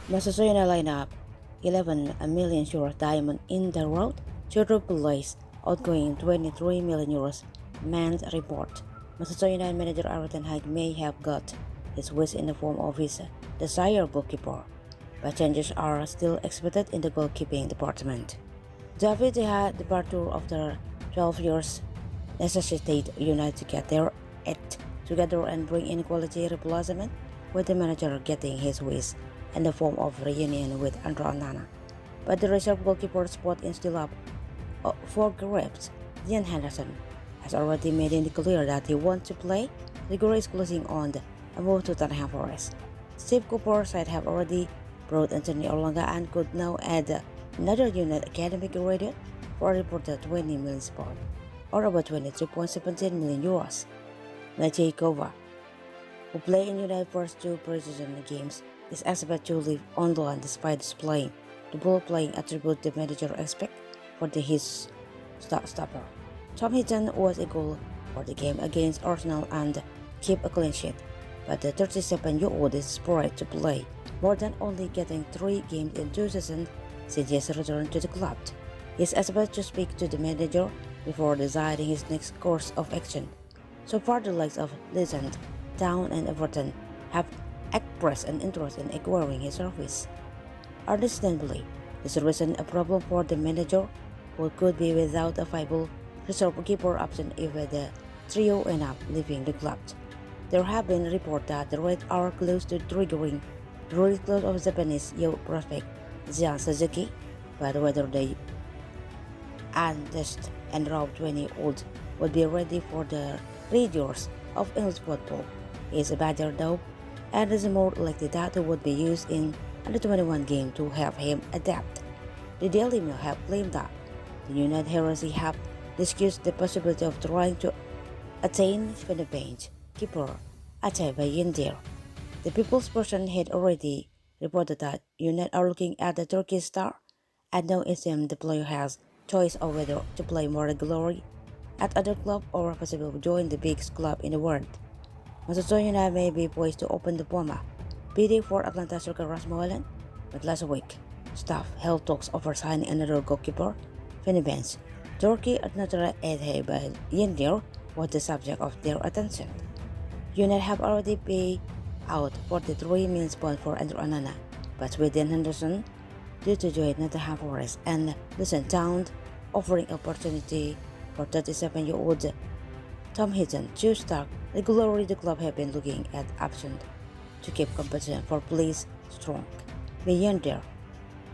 Massasoina lineup 11 million euros diamond in the road to replace outgoing 23 million euros men's report. Manchester United manager Erik ten Hag may have got his wish in the form of his desired goalkeeper, but changes are still expected in the goalkeeping department. David De Gea's departure after 12 years necessitated United to get their act together and bring in quality replacement, with the manager getting his wish in the form of reunion with Andro Onana. But the reserve goalkeeper spot is still up for grabs. Ian Henderson has already made it clear that he wants to play. The goal is closing on a move to Tottenham Forest. Steve Cooper's side have already brought Anthony Orlanga and could now add another unit academic graduate for a reported 20 million pound, or about 22.17 million euros. Matej Kova, who played in United's first two preseason games, is expected to leave on loan despite displaying the ball-playing attribute the manager expect for his stopper. Tom Hinton was a goal for the game against Arsenal and kept a clean sheet, but the 37-year-old is spoiled to play more than only getting 3 games in 2 seasons since his return to the club. He is expected to speak to the manager before deciding his next course of action. So far, the likes of Leeds, Town and Everton have expressed an interest in acquiring his service. Understandably, this represents a problem for the manager, who could be without a viable reserve keeper option if the trio end up leaving the club. There have been reports that the Reds are close to triggering the release clause of Japanese youth prospect Jian Suzuki, but whether the untested and raw 20-year-old would be ready for the rigors of English football is a better doubt, and is more likely that it would be used in under 21 game to help him adapt. The Daily Mail have claimed that the United Heresy have discussed the possibility of trying to attain Fenerbahce keeper Atay Bayindir. The People's Person had already reported that United are looking at the Turkish star, and now it seems the player has choice of whether to play more regularly at other club or possibly join the biggest club in the world. Manchester United may be poised to open the Puma, bidding for Atlanta striker Rasmus Højlund, but last week, staff held talks over signing another goalkeeper, Fenerbahce. Turkey another Atay Bayindir was the subject of their attention. United have already paid out 43 million pounds for Andro Onana, but with Dan Henderson due to join Nottingham Forest and Luton Town offering opportunity for 37-year-old Tom Hinton to start regularly, the club have been looking at options to keep competition for place strong. Bayindir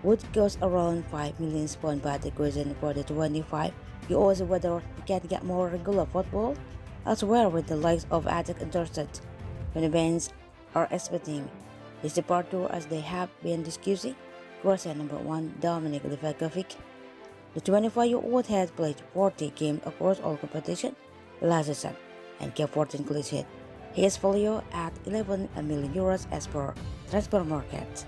would cost around 5 million pounds, but the question for the 25-year-old is whether he can get more regular football elsewhere, with the likes of Ajax interested. When the bands are expecting his departure, as they have been discussing Croatia number 1 Dominik Livakovic. The 25-year-old has played 40 games across all competitions last season and kept 14 clean sheets. He is valued at 11 million euros as per Transfer Market.